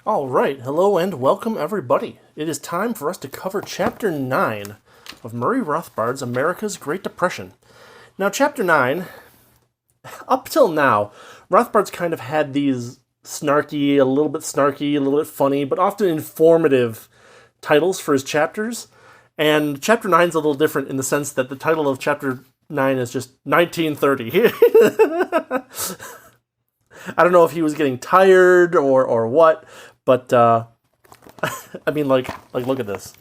All right, hello and welcome everybody. It is time for us to cover Chapter 9 of Murray Rothbard's America's Great Depression. Now, Chapter 9, up till now, Rothbard's kind of had these snarky, a little bit funny, but often informative titles for his chapters. And Chapter 9 is a little different in the sense that the title of Chapter 9 is just 1930. I don't know if he was getting tired or what, but I mean, look at this.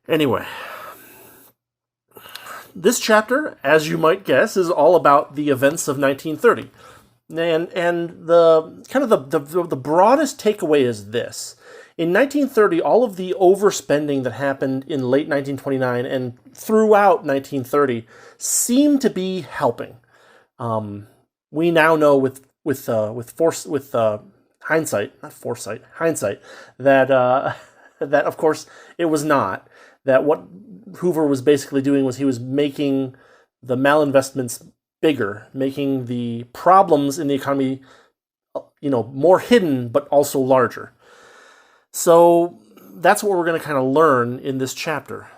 Anyway, this chapter, as you might guess, is all about the events of 1930, and the kind of the broadest takeaway is this: in 1930, all of the overspending that happened in late 1929 and throughout 1930 seemed to be helping. We now know with hindsight, not foresight, hindsight, that that of course it was not. That what Hoover was basically doing was he was making the malinvestments bigger, making the problems in the economy, more hidden but also larger. So that's what we're going to kind of learn in this chapter.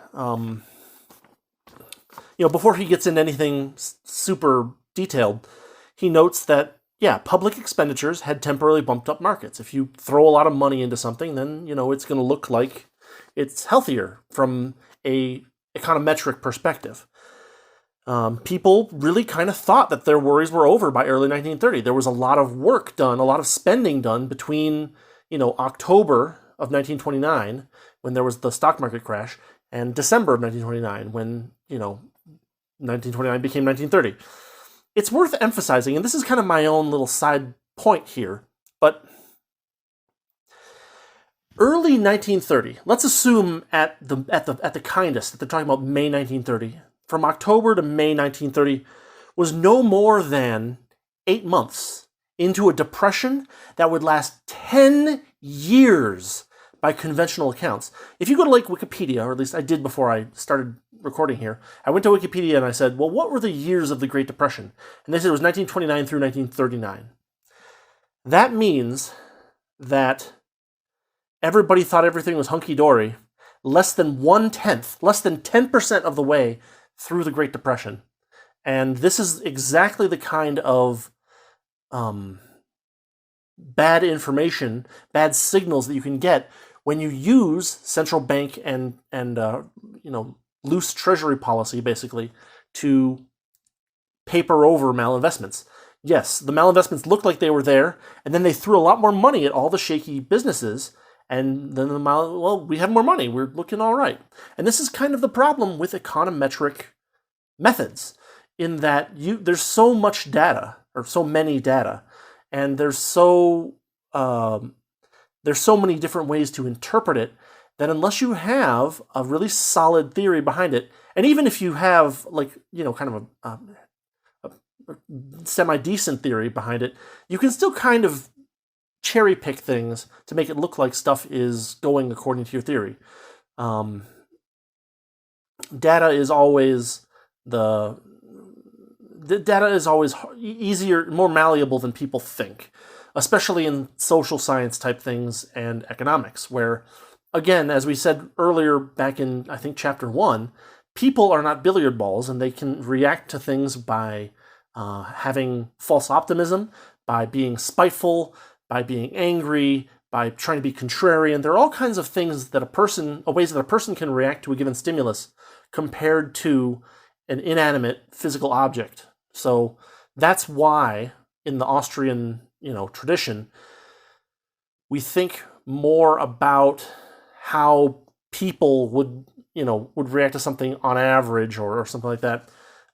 Before he gets into anything super detailed, he notes that, yeah, public expenditures had temporarily bumped up markets. If you throw a lot of money into something, then, it's going to look like it's healthier from a econometric perspective. People really kind of thought that their worries were over by early 1930. There was a lot of work done, a lot of spending done between, October of 1929, when there was the stock market crash, and December of 1929, when, 1929 became 1930. It's worth emphasizing, and this is kind of my own little side point here, but early 1930, let's assume at the kindest that they're talking about May 1930, from October to May 1930 was no more than 8 months into a depression that would last 10 years by conventional accounts. If you go to Wikipedia, or at least I did before I started recording here, I went to Wikipedia and I said, well, what were the years of the Great Depression? And they said it was 1929 through 1939. That means that everybody thought everything was hunky-dory less than 10% of the way through the Great Depression. And this is exactly the kind of bad information, bad signals that you can get when you use central bank and loose treasury policy, basically, to paper over malinvestments. Yes, the malinvestments looked like they were there, and then they threw a lot more money at all the shaky businesses, and then we have more money, we're looking all right. And this is kind of the problem with econometric methods, in that there's so much data, or so many data, and there's so many different ways to interpret it, that unless you have a really solid theory behind it, and even if you have kind of a semi-decent theory behind it, you can still kind of cherry pick things to make it look like stuff is going according to your theory. Data is always easier, more malleable than people think, especially in social science type things and economics, where, again, as we said earlier back in, I think, chapter 1, people are not billiard balls, and they can react to things by having false optimism, by being spiteful, by being angry, by trying to be contrarian. There are all kinds of things ways that a person can react to a given stimulus compared to an inanimate physical object. So that's why in the Austrian, tradition, we think more about how people would react to something on average, or something like that.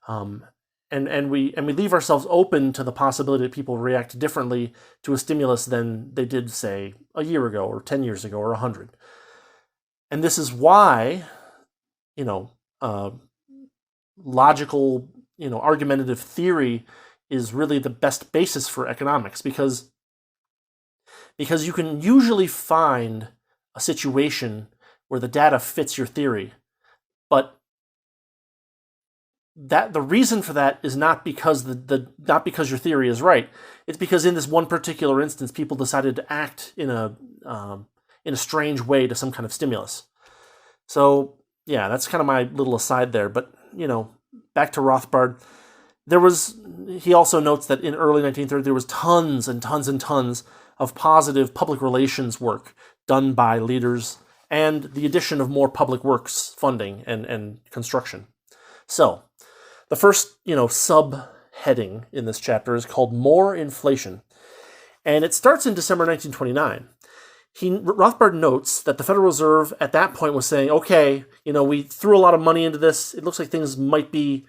And we leave ourselves open to the possibility that people react differently to a stimulus than they did, say, a year ago, or 10 years ago, or 100. And this is why, logical, argumentative theory is really the best basis for economics, because you can usually find a situation where the data fits your theory, but that the reason for that is not because not because your theory is right. It's because in this one particular instance, people decided to act in a strange way to some kind of stimulus. So yeah, that's kind of my little aside there. But back to Rothbard. He also notes that in early 1930 there was tons and tons and tons of positive public relations work done by leaders and the addition of more public works funding and construction. So the first, subheading in this chapter is called More Inflation. And it starts in December 1929. Rothbard notes that the Federal Reserve at that point was saying, okay, we threw a lot of money into this. It looks like things might be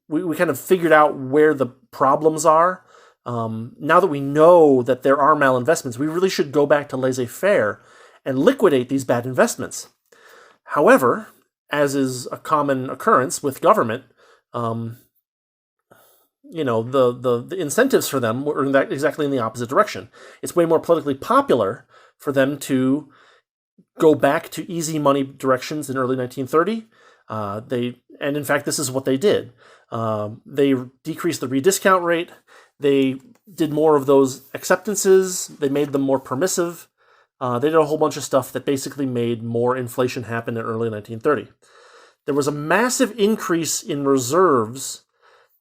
we kind of figured out where the problems are. Now that we know that there are malinvestments, we really should go back to laissez-faire and liquidate these bad investments. However, as is a common occurrence with government, the incentives for them were exactly in the opposite direction. It's way more politically popular for them to go back to easy money directions in early 1930. And in fact, this is what they did. They decreased the rediscount rate. They did more of those acceptances. They made them more permissive. They did a whole bunch of stuff that basically made more inflation happen in early 1930. There was a massive increase in reserves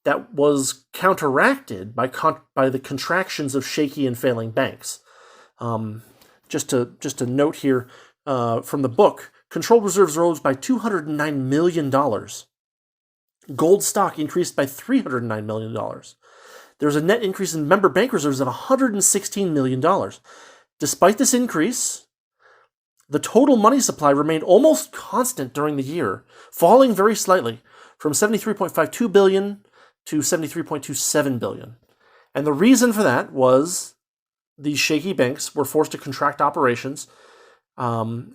that was counteracted by the contractions of shaky and failing banks. Just to note here from the book, controlled reserves rose by $209 million. Gold stock increased by $309 million. There was a net increase in member bank reserves of $116 million. Despite this increase, the total money supply remained almost constant during the year, falling very slightly from $73.52 billion to $73.27 billion. And the reason for that was these shaky banks were forced to contract operations and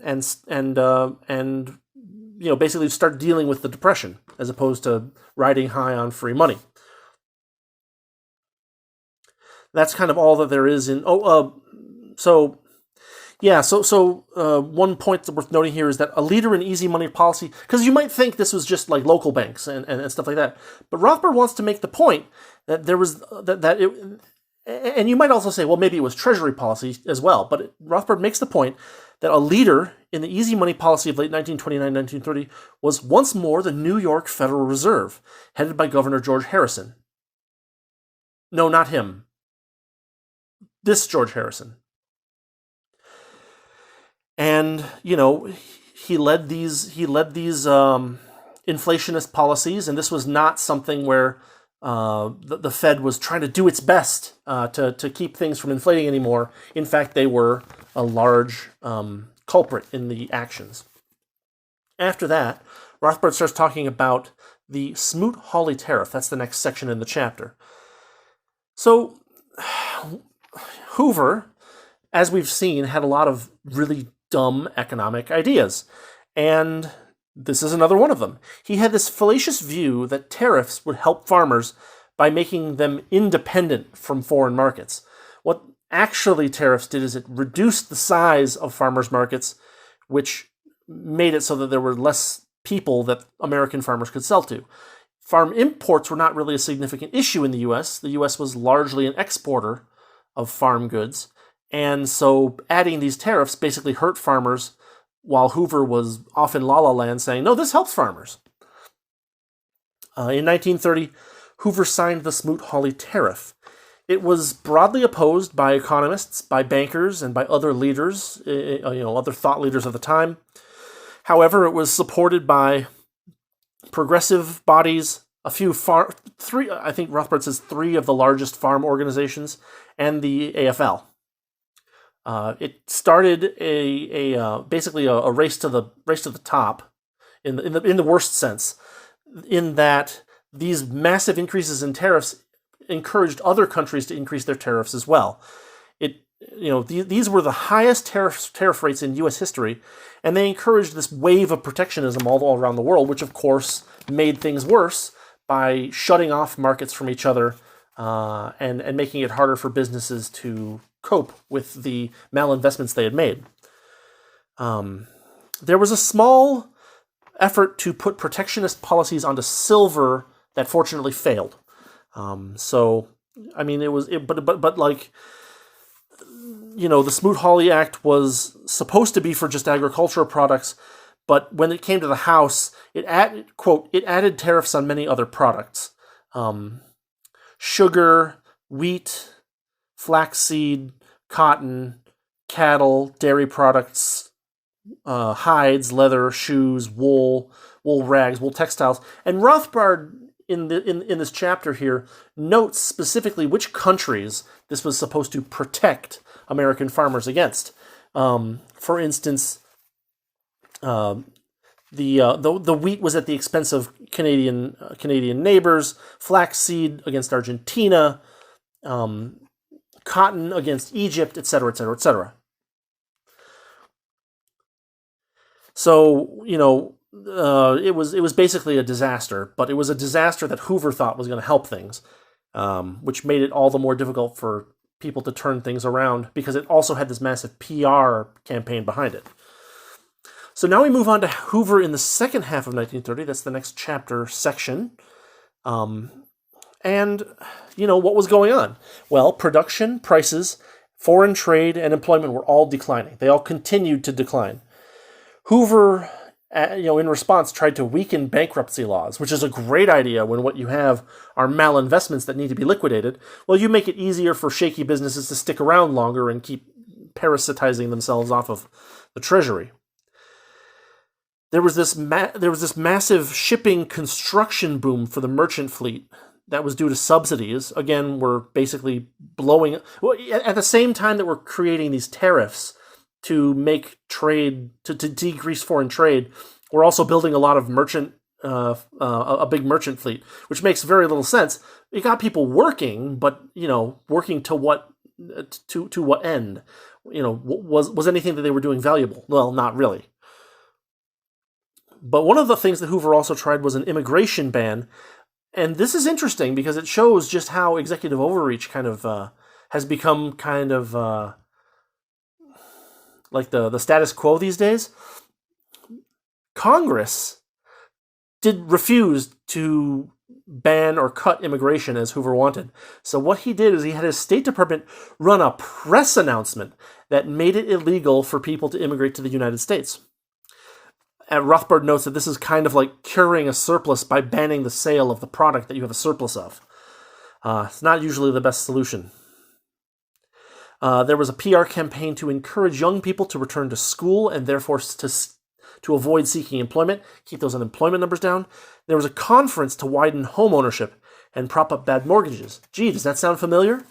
basically start dealing with the depression as opposed to riding high on free money. That's kind of all that there is in. One point worth noting here is that a leader in easy money policy, because you might think this was just like local banks and stuff like that, but Rothbard wants to make the point that there was that it, and you might also say, well, maybe it was Treasury policy as well, but Rothbard makes the point that a leader in the easy money policy of late 1929-1930 was once more the New York Federal Reserve, headed by Governor George Harrison. No, not him. This George Harrison. And, he led these inflationist policies, and this was not something where the Fed was trying to do its best to keep things from inflating anymore. In fact, they were a large culprit in the actions. After that, Rothbard starts talking about the Smoot-Hawley tariff. That's the next section in the chapter. So, Hoover, as we've seen, had a lot of really dumb economic ideas. And this is another one of them. He had this fallacious view that tariffs would help farmers by making them independent from foreign markets. What actually tariffs did is it reduced the size of farmers' markets, which made it so that there were less people that American farmers could sell to. Farm imports were not really a significant issue in the U.S. The U.S. was largely an exporter of farm goods, and so adding these tariffs basically hurt farmers, while Hoover was off in la-la land saying, no, this helps farmers. In 1930, Hoover signed the Smoot-Hawley tariff. It was broadly opposed by economists, by bankers, and by other leaders, other thought leaders of the time. However, it was supported by progressive bodies, I think Rothbard says 3 of the largest farm organizations, and the AFL. It started basically a race to the top, in the worst sense, in that these massive increases in tariffs encouraged other countries to increase their tariffs as well. These were the highest tariff rates in U.S. history, and they encouraged this wave of protectionism all around the world, which of course made things worse by shutting off markets from each other and making it harder for businesses to cope with the malinvestments they had made. There was a small effort to put protectionist policies onto silver that fortunately failed. So, I mean, but like, the Smoot-Hawley Act was supposed to be for just agricultural products, but when it came to the House, it added tariffs on many other products. Sugar, wheat, flaxseed, cotton, cattle, dairy products, hides, leather, shoes, wool rags, wool textiles. And Rothbard in this chapter here notes specifically which countries this was supposed to protect American farmers against. For instance, the wheat was at the expense of Canadian neighbors, flaxseed against Argentina, cotton against Egypt, etc., etc., etc. So, it was basically a disaster, but it was a disaster that Hoover thought was going to help things, which made it all the more difficult for people to turn things around because it also had this massive PR campaign behind it. So now we move on to Hoover in the second half of 1930. That's the next chapter section. And, what was going on? Well, production, prices, foreign trade, and employment were all declining. They all continued to decline. Hoover, in response, tried to weaken bankruptcy laws, which is a great idea when what you have are malinvestments that need to be liquidated. Well, you make it easier for shaky businesses to stick around longer and keep parasitizing themselves off of the Treasury. There was this massive shipping construction boom for the merchant fleet that was due to subsidies. Again, we're basically blowing... Well, at the same time that we're creating these tariffs to make trade, to decrease foreign trade, we're also building a lot of a big merchant fleet, which makes very little sense. It got people working, but, working to what end? Was anything that they were doing valuable? Well, not really. But one of the things that Hoover also tried was an immigration ban. And this is interesting because it shows just how executive overreach kind of has become kind of like the status quo these days. Congress refused to ban or cut immigration as Hoover wanted. So what he did is he had his State Department run a press announcement that made it illegal for people to immigrate to the United States. Rothbard notes that this is kind of like curing a surplus by banning the sale of the product that you have a surplus of. It's not usually the best solution. There was a PR campaign to encourage young people to return to school and therefore to avoid seeking employment, keep those unemployment numbers down. There was a conference to widen home ownership and prop up bad mortgages. Gee, does that sound familiar?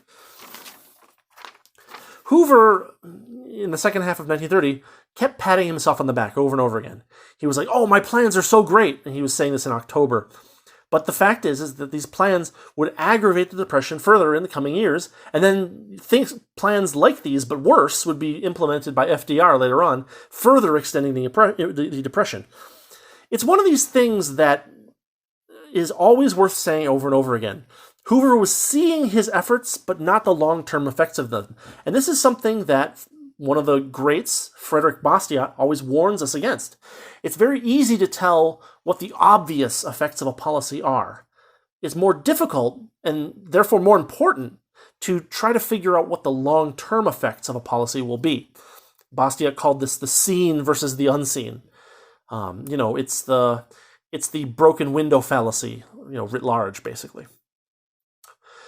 Hoover, in the second half of 1930, kept patting himself on the back over and over again. He was like, oh, my plans are so great. And he was saying this in October. But the fact is that these plans would aggravate the Depression further in the coming years. And then plans like these, but worse, would be implemented by FDR later on, further extending the Depression. It's one of these things that is always worth saying over and over again. Hoover was seeing his efforts, but not the long-term effects of them. And this is something that one of the greats, Frederick Bastiat, always warns us against. It's very easy to tell what the obvious effects of a policy are. It's more difficult, and therefore more important, to try to figure out what the long-term effects of a policy will be. Bastiat called this the seen versus the unseen. It's the broken window fallacy, writ large, basically.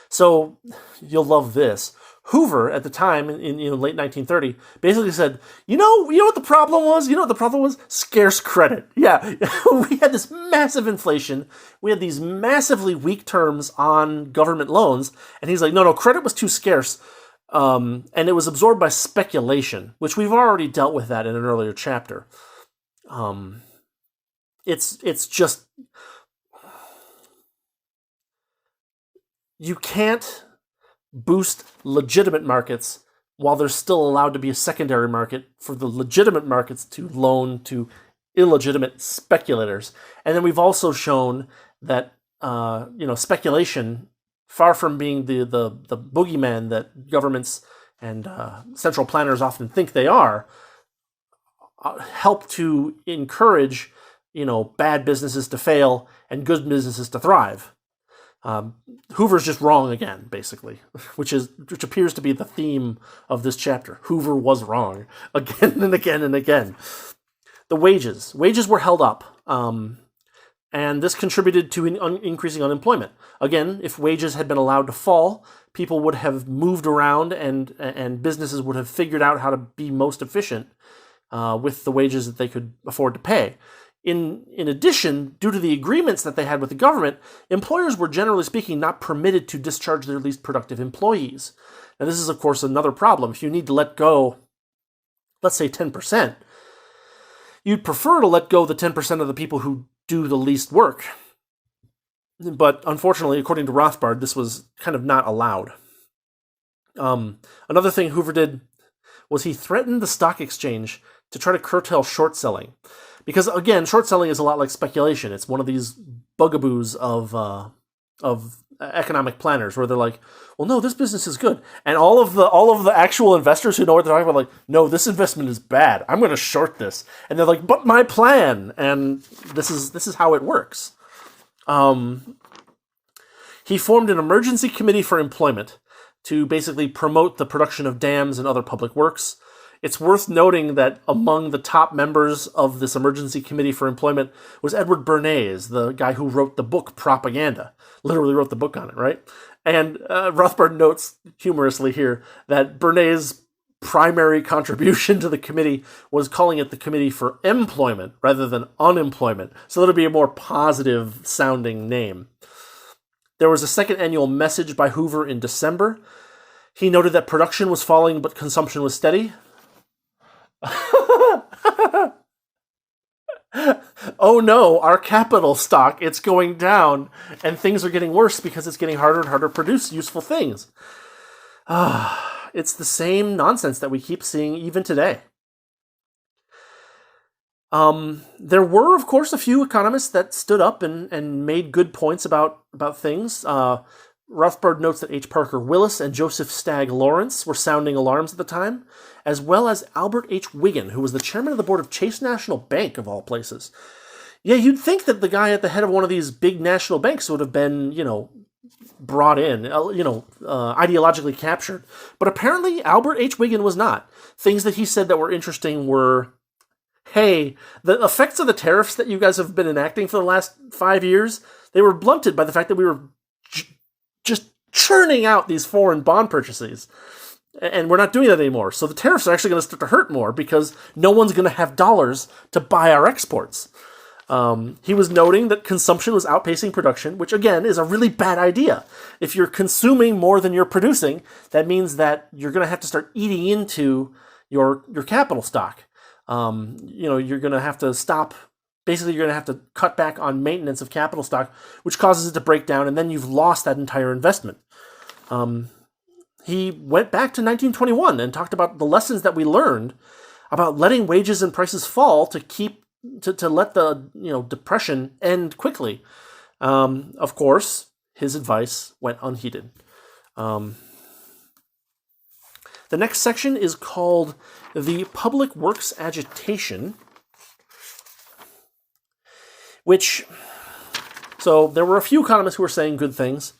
So, you'll love this. Hoover, at the time, in late 1930, basically said, you know what the problem was? You know what the problem was? Scarce credit. Yeah, we had this massive inflation. We had these massively weak terms on government loans. And he's like, no, credit was too scarce. And it was absorbed by speculation, which we've already dealt with that in an earlier chapter. It's just... You can't boost legitimate markets while there's still allowed to be a secondary market for the legitimate markets to loan to illegitimate speculators. And then we've also shown that speculation, far from being the boogeyman that governments and central planners often think they are, help to encourage bad businesses to fail and good businesses to thrive. Hoover's just wrong again, basically, which appears to be the theme of this chapter. Hoover was wrong again and again and again. The wages were held up, and this contributed to increasing unemployment. Again, if wages had been allowed to fall, people would have moved around, and businesses would have figured out how to be most efficient with the wages that they could afford to pay. In addition, due to the agreements that they had with the government, employers were generally speaking not permitted to discharge their least productive employees. Now, this is, of course, another problem. If you need to let go, let's say 10%, you'd prefer to let go the 10% of the people who do the least work. But unfortunately, according to Rothbard, this was kind of not allowed. Another thing Hoover did was he threatened the stock exchange to try to curtail short selling. Because, again, short selling is a lot like speculation. It's one of these bugaboos of economic planners where they're like, well, no, this business is good. And all of the actual investors who know what they're talking about are like, no, this investment is bad. I'm going to short this. And they're like, but my plan. And this is how it works. He formed an emergency committee for employment to basically promote the production of dams and other public works. It's worth noting that among the top members of this emergency committee for employment was Edward Bernays, the guy who wrote the book Propaganda. Literally wrote the book on it, right? And Rothbard notes humorously here that Bernays' primary contribution to the committee was calling it the Committee for Employment rather than Unemployment. So that would be a more positive sounding name. There was a second annual message by Hoover in December. He noted that production was falling but consumption was steady. Oh no, our capital stock, it's going down, and things are getting worse because it's getting harder and harder to produce useful things. It's the same nonsense that we keep seeing even today. There were, of course, a few economists that stood up and made good points about things. Rothbard notes that H. Parker Willis and Joseph Stagg Lawrence were sounding alarms at the time, as well as Albert H. Wiggin, who was the chairman of the board of Chase National Bank, of all places. Yeah, you'd think that the guy at the head of one of these big national banks would have been, brought in, ideologically captured. But apparently Albert H. Wiggin was not. Things that he said that were interesting were, hey, the effects of the tariffs that you guys have been enacting for the last 5 years, they were blunted by the fact that we were just churning out these foreign bond purchases. And we're not doing that anymore. So the tariffs are actually going to start to hurt more because no one's going to have dollars to buy our exports. He was noting that consumption was outpacing production, which again is a really bad idea. If you're consuming more than you're producing, that means that you're going to have to start eating into your capital stock. You're going to have to stop. Basically, you're going to have to cut back on maintenance of capital stock, which causes it to break down, and then you've lost that entire investment. He went back to 1921 and talked about the lessons that we learned about letting wages and prices fall to let the depression end quickly. Of course, his advice went unheeded. The next section is called the Public Works Agitation, so there were a few economists who were saying good things,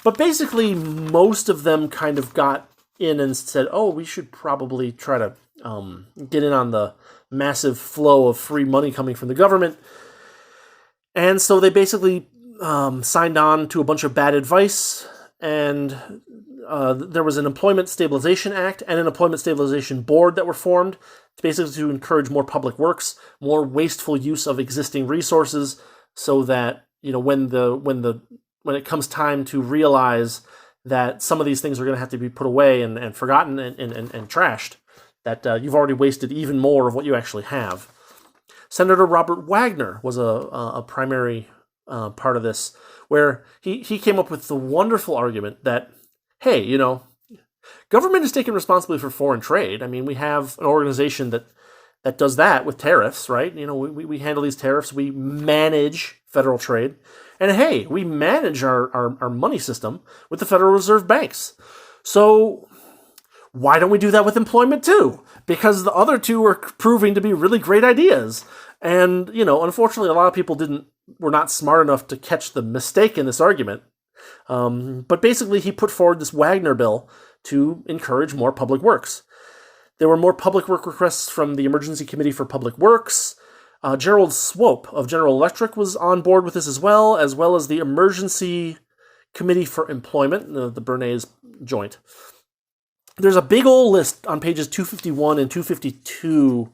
but basically most of them kind of got in and said, oh, we should probably try to get in on the massive flow of free money coming from the government. And so they basically signed on to a bunch of bad advice, and there was an Employment Stabilization Act and an Employment Stabilization Board that were formed to encourage more public works, more wasteful use of existing resources, so that when it comes time to realize that some of these things are going to have to be put away and forgotten and trashed, that you've already wasted even more of what you actually have. Senator Robert Wagner was a primary part of this, where he came up with the wonderful argument that, hey, government is taking responsibility for foreign trade. I mean, we have an organization that does that with tariffs, right? We handle these tariffs. We manage federal trade. And hey, we manage our money system with the Federal Reserve banks. So why don't we do that with employment too? Because the other two are proving to be really great ideas. And, unfortunately, a lot of people were not smart enough to catch the mistake in this argument. But basically, he put forward this Wagner bill to encourage more public works. There were more public work requests from the Emergency Committee for Public Works. Gerald Swope of General Electric was on board with this as well as the Emergency Committee for Employment, the Bernays joint. There's a big old list on pages 251 and 252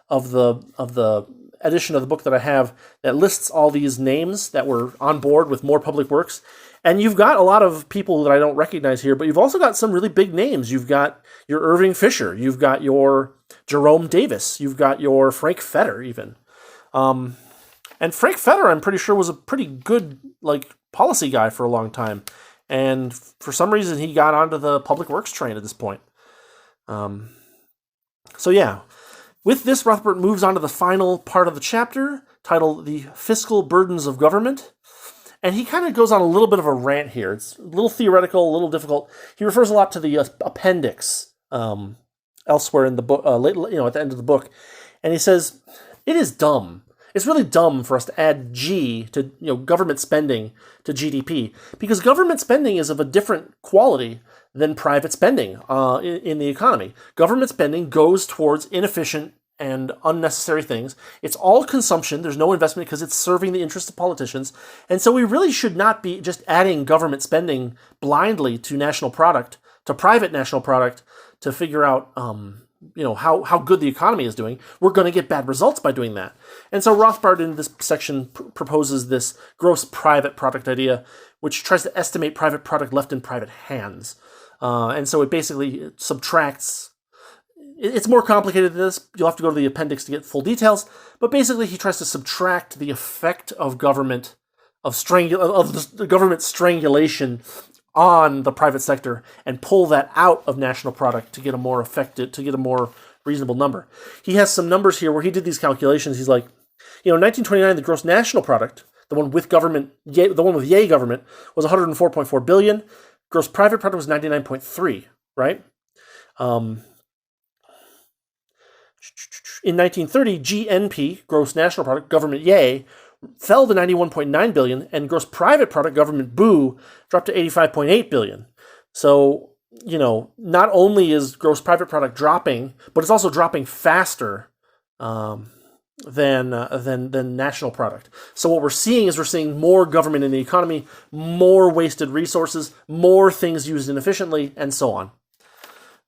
of the edition of the book that I have that lists all these names that were on board with more public works. And you've got a lot of people that I don't recognize here, but you've also got some really big names. You've got your Irving Fisher, you've got your Jerome Davis, you've got your Frank Fetter even. And Frank Fetter, I'm pretty sure, was a pretty good policy guy for a long time. And for some reason, he got onto the public works train at this point. So yeah, with this, Rothbard moves on to the final part of the chapter, titled The Fiscal Burdens of Government. And he kind of goes on a little bit of a rant here. It's a little theoretical, a little difficult. He refers a lot to the appendix elsewhere in the book, at the end of the book. And he says, it is dumb. It's really dumb for us to add G to government spending to GDP, because government spending is of a different quality than private spending in the economy. Government spending goes towards inefficient and unnecessary things. It's all consumption. There's no investment because it's serving the interests of politicians. And so we really should not be just adding government spending blindly to national product, to private national product, to figure out how good the economy is doing. We're going to get bad results by doing that. And so Rothbard in this section proposes this gross private product idea, which tries to estimate private product left in private hands. And so it basically subtracts. It's more complicated than this. You'll have to go to the appendix to get full details. But basically, he tries to subtract the effect of government, the government strangulation on the private sector, and pull that out of national product to get a more reasonable number. He has some numbers here where he did these calculations. He's like, in 1929, the gross national product, the one with yay government, was 104.4 billion. Gross private product was 99.3, right? In 1930, GNP, gross national product, government yay, fell to 91.9 billion, and gross private product, government boo, dropped to 85.8 billion. So, not only is gross private product dropping, but it's also dropping faster than national product. So what we're seeing more government in the economy, more wasted resources, more things used inefficiently, and so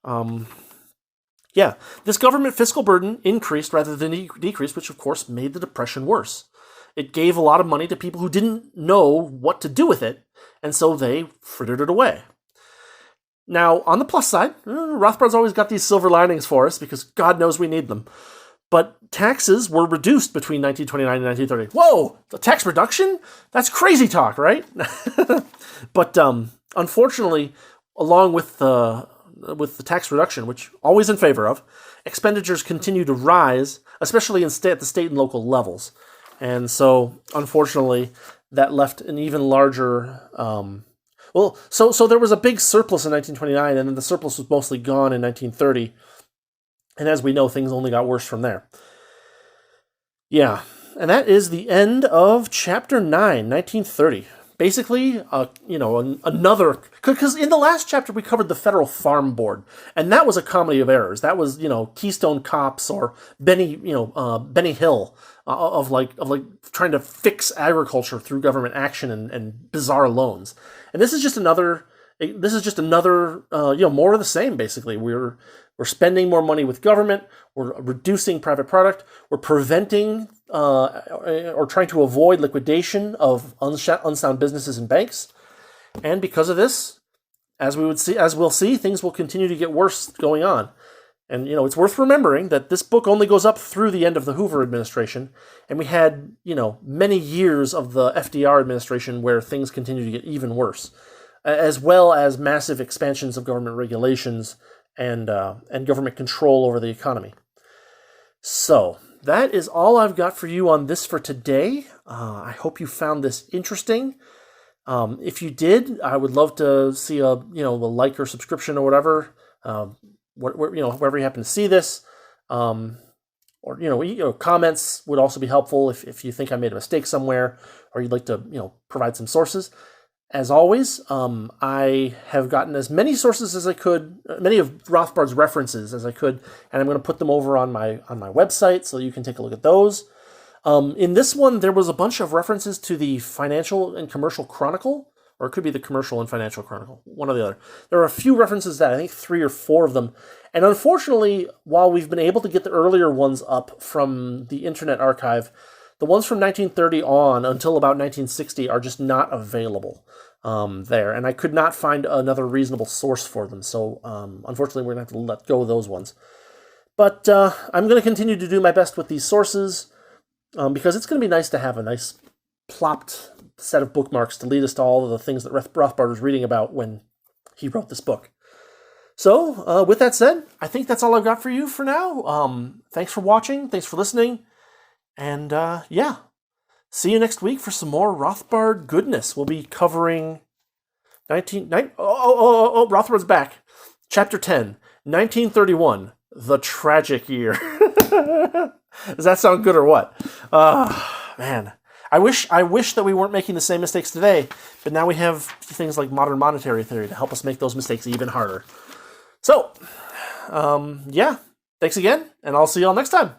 on. This government fiscal burden increased rather than decreased, which of course made the Depression worse. It gave a lot of money to people who didn't know what to do with it, and so they frittered it away. Now, on the plus side, Rothbard's always got these silver linings for us, because God knows we need them. But taxes were reduced between 1929 and 1930. Whoa! The tax reduction? That's crazy talk, right? But unfortunately, along with the tax reduction, which always in favor of, expenditures continue to rise, especially at the state and local levels. And so, unfortunately, that left an even larger... So there was a big surplus in 1929, and then the surplus was mostly gone in 1930. And as we know, things only got worse from there. Yeah, and that is the end of Chapter 9, 1930. Basically, another... Because in the last chapter, we covered the Federal Farm Board, and that was a comedy of errors. That was, Keystone Cops or Benny Hill of trying to fix agriculture through government action and bizarre loans. And this is just another... more of the same, basically. We're spending more money with government. We're reducing private product. We're preventing or trying to avoid liquidation of unsound businesses and banks. And because of this, as we'll see, things will continue to get worse going on. And, it's worth remembering that this book only goes up through the end of the Hoover administration. And we had, many years of the FDR administration where things continue to get even worse, as well as massive expansions of government regulations and government control over the economy. So, that is all I've got for you on this for today. I hope you found this interesting. If you did, I would love to see a like or subscription or whatever, wherever you happen to see this. or comments would also be helpful if you think I made a mistake somewhere, or you'd like to provide some sources. As always, I have gotten as many sources as I could, many of Rothbard's references as I could, and I'm going to put them over on my website so you can take a look at those. In this one, there was a bunch of references to the Financial and Commercial Chronicle, or it could be the Commercial and Financial Chronicle, one or the other. There are a few references to that, I think 3 or 4 of them. And unfortunately, while we've been able to get the earlier ones up from the Internet Archive, the ones from 1930 on until about 1960 are just not available there. And I could not find another reasonable source for them. So unfortunately, we're going to have to let go of those ones. But I'm going to continue to do my best with these sources because it's going to be nice to have a nice plopped set of bookmarks to lead us to all of the things that Rothbard was reading about when he wrote this book. So, with that said, I think that's all I've got for you for now. Thanks for watching. Thanks for listening. And, yeah. See you next week for some more Rothbard goodness. We'll be covering Rothbard's back. Chapter 10, 1931, The Tragic Year. Does that sound good or what? Man. I wish that we weren't making the same mistakes today, but now we have things like modern monetary theory to help us make those mistakes even harder. So, yeah, thanks again, and I'll see you all next time.